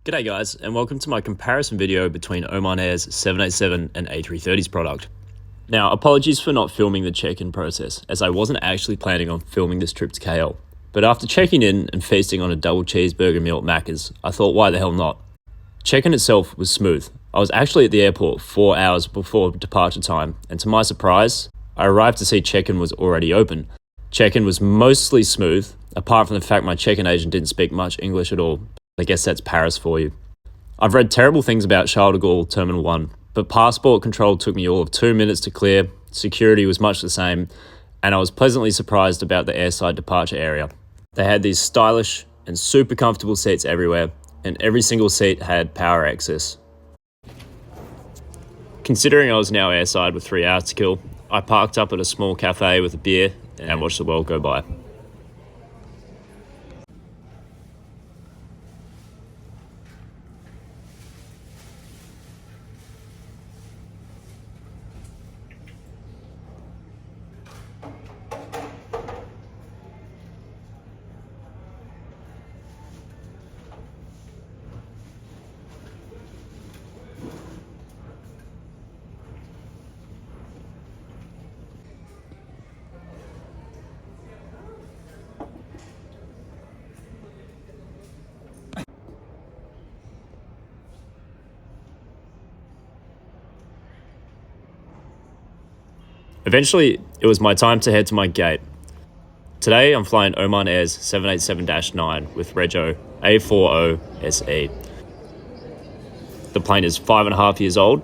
G'day guys, and welcome to my comparison video between Oman Air's 787 and A330's product. Now, apologies for not filming the check-in process, as I wasn't actually planning on filming this trip to KL. But after checking in and feasting on a double cheeseburger meal at Macca's, I thought why the hell not? Check-in itself was smooth. I was actually at the airport 4 hours before departure time, and to my surprise, I arrived to see check-in was already open. Check-in was mostly smooth, apart from the fact my check-in agent didn't speak much English at all. I guess that's Paris for you. I've read terrible things about Charles de Gaulle Terminal 1, but passport control took me all of 2 minutes to clear, security was much the same, and I was pleasantly surprised about the airside departure area. They had these stylish and super comfortable seats everywhere, and every single seat had power access. Considering I was now airside with 3 hours to kill, I parked up at a small cafe with a beer and watched the world go by. Eventually, it was my time to head to my gate. Today, I'm flying Oman Air's 787-9 with Rego A40SE. The plane is 5.5 years old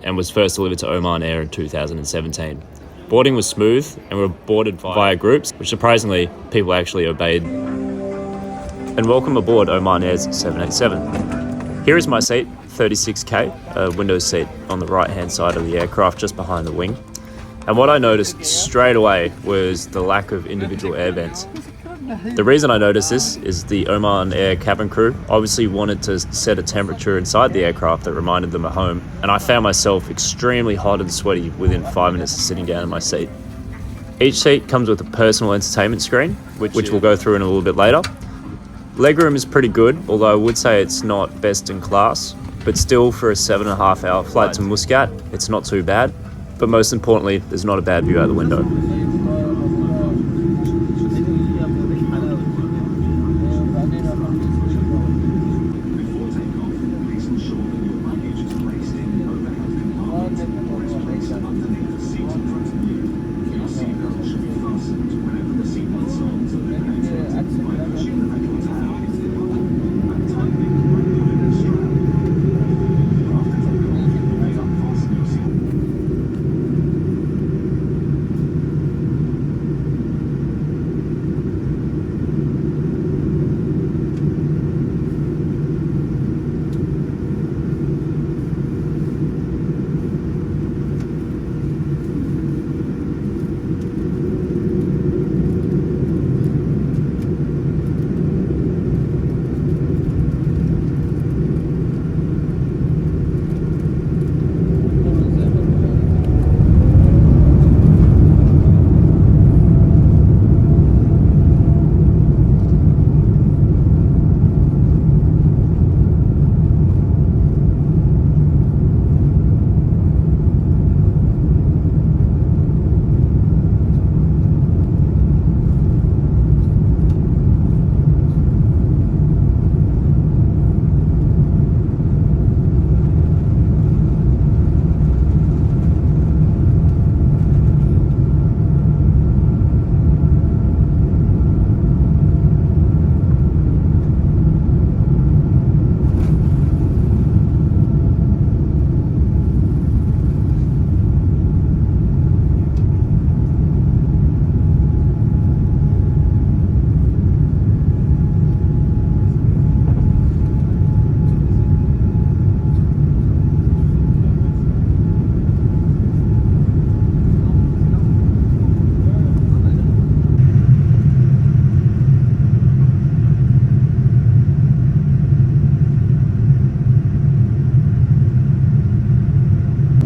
and was first delivered to Oman Air in 2017. Boarding was smooth and we were boarded via groups, which surprisingly, people actually obeyed. And welcome aboard Oman Air's 787. Here is my seat, 36K, a window seat on the right-hand side of the aircraft just behind the wing. And what I noticed straight away was the lack of individual air vents. The reason I noticed this is the Oman Air cabin crew obviously wanted to set a temperature inside the aircraft that reminded them of home, and I found myself extremely hot and sweaty within 5 minutes of sitting down in my seat. Each seat comes with a personal entertainment screen, which we'll go through in a little bit later. Legroom is pretty good, although I would say it's not best in class, but still for a 7.5 hour flight to Muscat, it's not too bad. But most importantly, there's not a bad view out the window.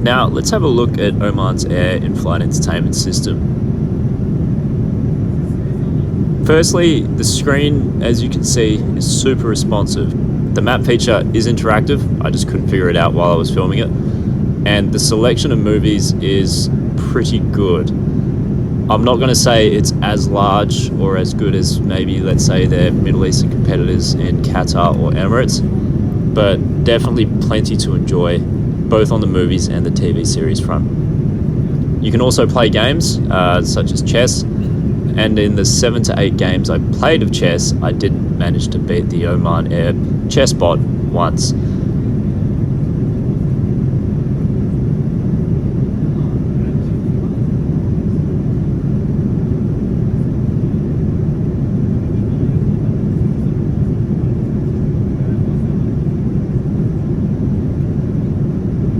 Now, let's have a look at Oman's Air in-flight entertainment system. Firstly, the screen, as you can see, is super responsive. The map feature is interactive. I just couldn't figure it out while I was filming it. And the selection of movies is pretty good. I'm not going to say it's as large or as good as maybe, let's say, their Middle Eastern competitors in Qatar or Emirates, but definitely plenty to enjoy, both on the movies and the TV series front. You can also play games such as chess, and in the 7 to 8 games I played of chess, I did manage to beat the Oman Air chess bot once.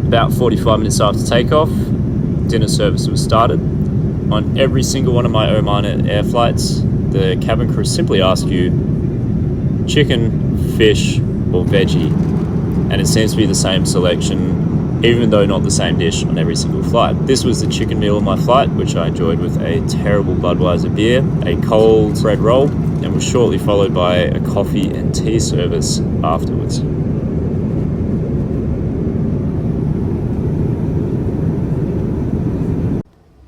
About 45 minutes after takeoff, dinner service was started. On every single one of my Oman Air flights, the cabin crew simply ask you chicken, fish, or veggie, and it seems to be the same selection, even though not the same dish on every single flight. This was the chicken meal on my flight, which I enjoyed with a terrible Budweiser beer, a cold bread roll, and was shortly followed by a coffee and tea service afterwards.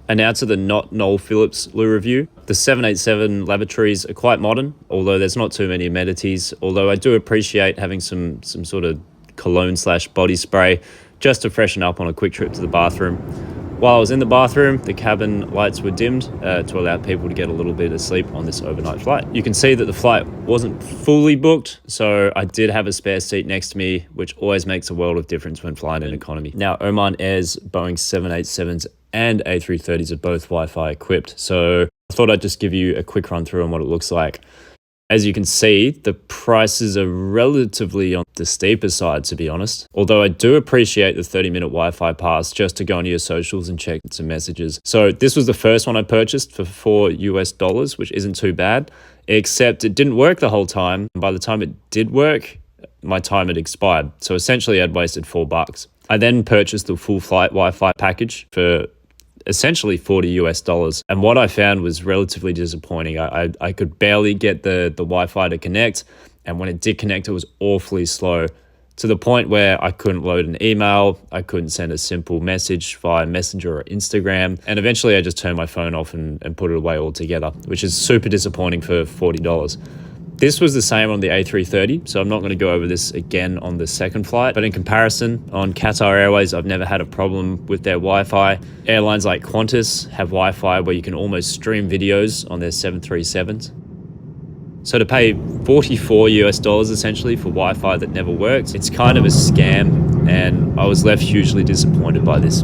And now to the not Noel Phillips Lou review. The 787 lavatories are quite modern, although there's not too many amenities, although I do appreciate having some sort of cologne/body spray just to freshen up on a quick trip to the bathroom. While I was in the bathroom, the cabin lights were dimmed to allow people to get a little bit of sleep on this overnight flight. You can see that the flight wasn't fully booked, so I did have a spare seat next to me, which always makes a world of difference when flying in economy. Now, Oman Air's Boeing 787s and A330s are both Wi-Fi equipped, so I thought I'd just give you a quick run through on what it looks like. As you can see, the prices are relatively on the steeper side, to be honest. Although I do appreciate the 30-minute Wi-Fi pass just to go onto your socials and check some messages. So this was the first one I purchased for $4, which isn't too bad, except it didn't work the whole time. And by the time it did work, my time had expired. So essentially I'd wasted $4. I then purchased the full flight Wi-Fi package for essentially $40. And what I found was relatively disappointing. I could barely get the Wi-Fi to connect. And when it did connect, it was awfully slow, to the point where I couldn't load an email. I couldn't send a simple message via Messenger or Instagram. And eventually I just turned my phone off and put it away altogether, which is super disappointing for $40. This was the same on the A330, so I'm not going to go over this again on the second flight. But in comparison, on Qatar Airways, I've never had a problem with their Wi-Fi. Airlines like Qantas have Wi-Fi where you can almost stream videos on their 737s. So to pay $44 essentially for Wi-Fi that never works, it's kind of a scam, and I was left hugely disappointed by this.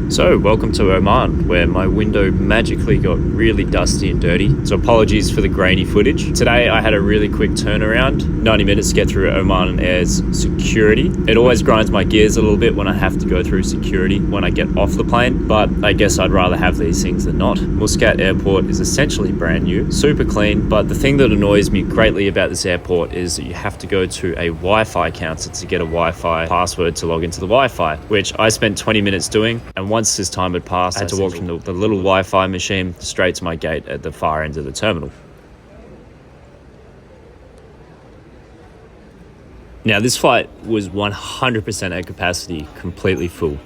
So, welcome to Oman, where my window magically got really dusty and dirty. So apologies for the grainy footage. Today I had a really quick turnaround, 90 minutes to get through Oman Air's security. It always grinds my gears a little bit when I have to go through security when I get off the plane, but I guess I'd rather have these things than not. Muscat Airport is essentially brand new, super clean, but the thing that annoys me greatly about this airport is that you have to go to a Wi-Fi counter to get a Wi-Fi password to log into the Wi-Fi, which I spent 20 minutes doing, and And once this time had passed, I had to walk from the little Wi-Fi machine straight to my gate at the far end of the terminal. Now, this flight was 100% at capacity, completely full.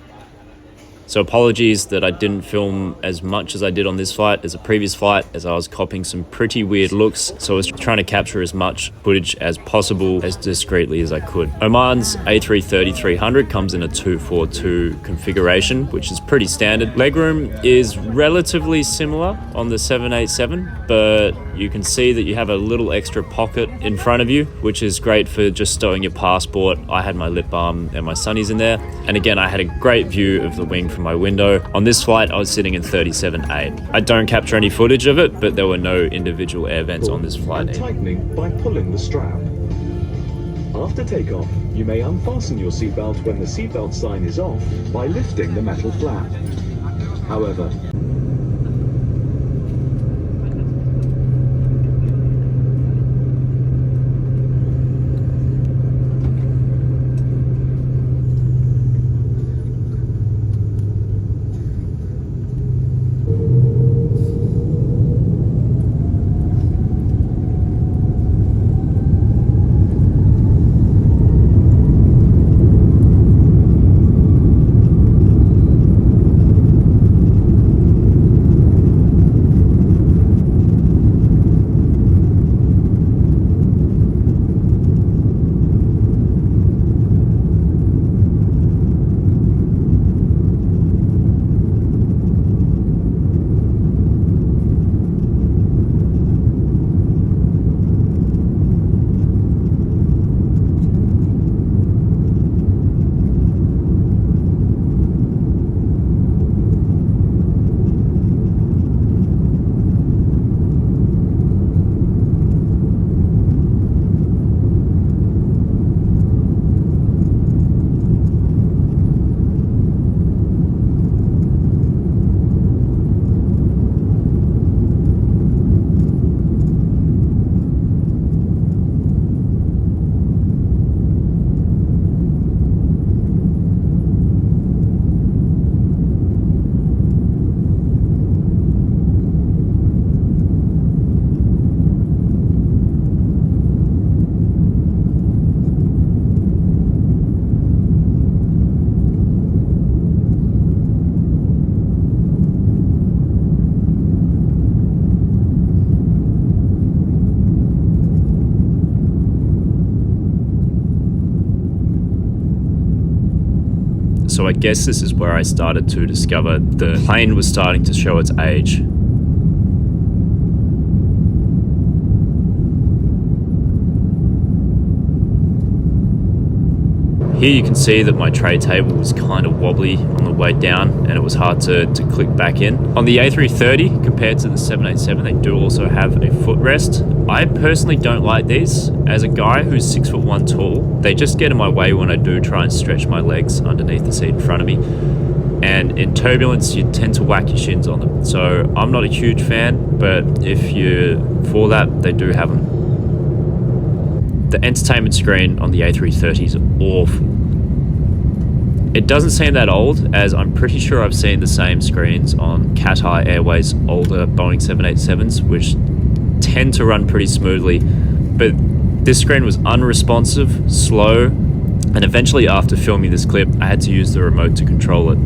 So apologies that I didn't film as much as I did on this flight as a previous flight, as I was copying some pretty weird looks. So I was trying to capture as much footage as possible, as discreetly as I could. Oman's A330-300 comes in a 242 configuration, which is pretty standard. Legroom is relatively similar on the 787, but you can see that you have a little extra pocket in front of you, which is great for just stowing your passport. I had my lip balm and my sunnies in there. And again, I had a great view of the wing from my window. On this flight, I was sitting in 37A. I don't capture any footage of it, but there were no individual air vents on this flight. And tightening by pulling the strap. After takeoff, you may unfasten your seatbelt when the seatbelt sign is off by lifting the metal flap. However, So I guess this is where I started to discover the plane was starting to show its age. Here you can see that my tray table was kind of wobbly on the way down, and it was hard to click back in. On the A330, compared to the 787, they do also have a footrest. I personally don't like these. As a guy who's 6'1" tall, they just get in my way when I do try and stretch my legs underneath the seat in front of me. And in turbulence, you tend to whack your shins on them. So I'm not a huge fan, but if you're for that, they do have them. The entertainment screen on the A330 is awful. It doesn't seem that old, as I'm pretty sure I've seen the same screens on Qatar Airways' older Boeing 787s, which tend to run pretty smoothly. But this screen was unresponsive, slow, and eventually after filming this clip, I had to use the remote to control it.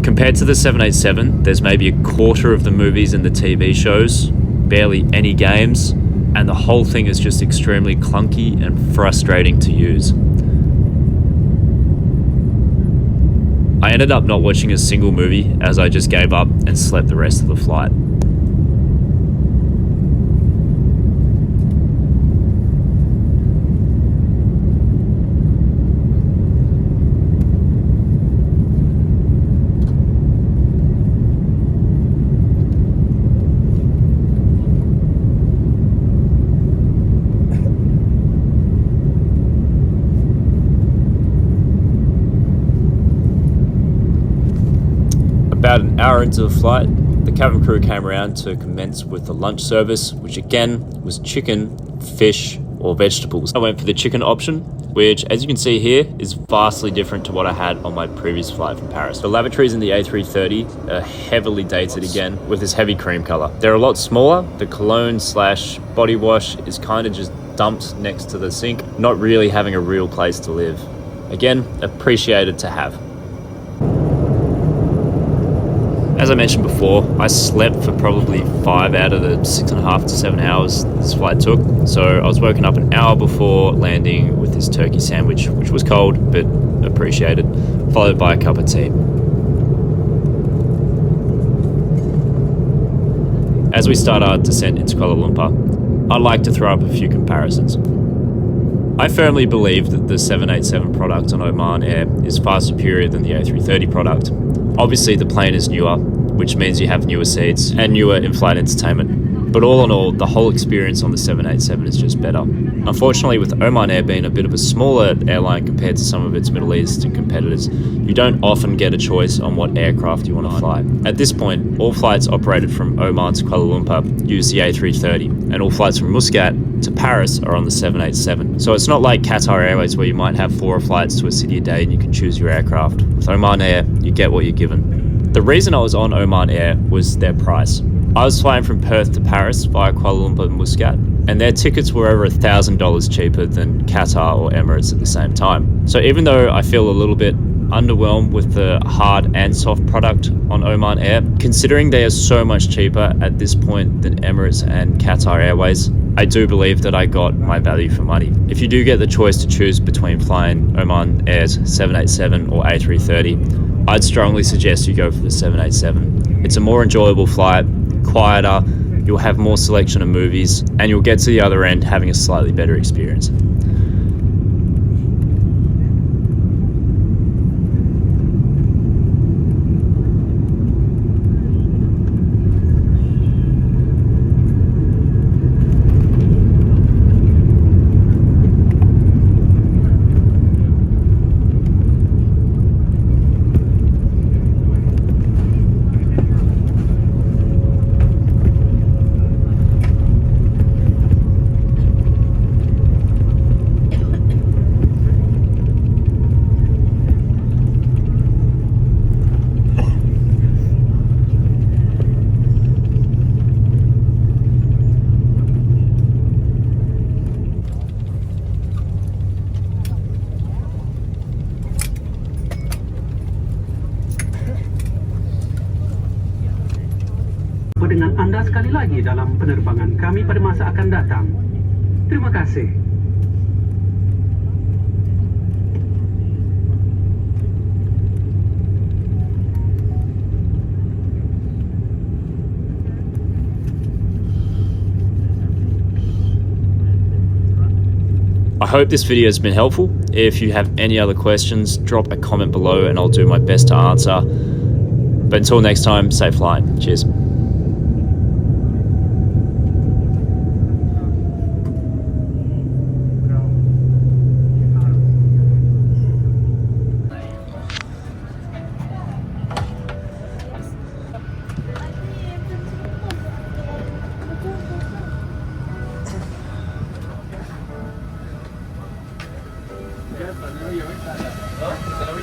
Compared to the 787, there's maybe a quarter of the movies and the TV shows, barely any games, and the whole thing is just extremely clunky and frustrating to use. I ended up not watching a single movie, as I just gave up and slept the rest of the flight. About an hour into the flight, the cabin crew came around to commence with the lunch service, which again was chicken, fish, or vegetables. I went for the chicken option, which, as you can see here, is vastly different to what I had on my previous flight from Paris. The lavatories in the A330 are heavily dated again with this heavy cream color. They're a lot smaller. The cologne slash body wash is kind of just dumped next to the sink, not really having a real place to live. Again, appreciated to have. As I mentioned before, I slept for probably 5 out of the 6.5 to 7 hours this flight took. So I was woken up an hour before landing with this turkey sandwich, which was cold, but appreciated, followed by a cup of tea. As we start our descent into Kuala Lumpur, I'd like to throw up a few comparisons. I firmly believe that the 787 product on Oman Air is far superior than the A330 product. Obviously, the plane is newer, which means you have newer seats and newer in-flight entertainment. But all in all, the whole experience on the 787 is just better. Unfortunately, with Oman Air being a bit of a smaller airline compared to some of its Middle Eastern competitors, you don't often get a choice on what aircraft you want to fly. At this point, all flights operated from Oman to Kuala Lumpur use the A330, and all flights from Muscat to Paris are on the 787. So it's not like Qatar Airways where you might have 4 flights to a city a day and you can choose your aircraft. With Oman Air, you get what you're given. The reason I was on Oman Air was their price. I was flying from Perth to Paris via Kuala Lumpur and Muscat, and their tickets were over $1,000 cheaper than Qatar or Emirates at the same time. So even though I feel a little bit underwhelmed with the hard and soft product on Oman Air, considering they are so much cheaper at this point than Emirates and Qatar Airways, I do believe that I got my value for money. If you do get the choice to choose between flying Oman Air's 787 or A330, I'd strongly suggest you go for the 787. It's a more enjoyable flight, quieter, you'll have more selection of movies, and you'll get to the other end having a slightly better experience. Dengan anda sekali lagi dalam penerbangan kami pada masa akan datang. Terima kasih. I hope this video has been helpful. If you have any other questions, drop a comment below and I'll do my best to answer. But until next time, safe flying. Cheers.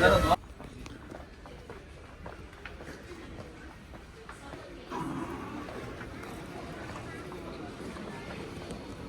Ya,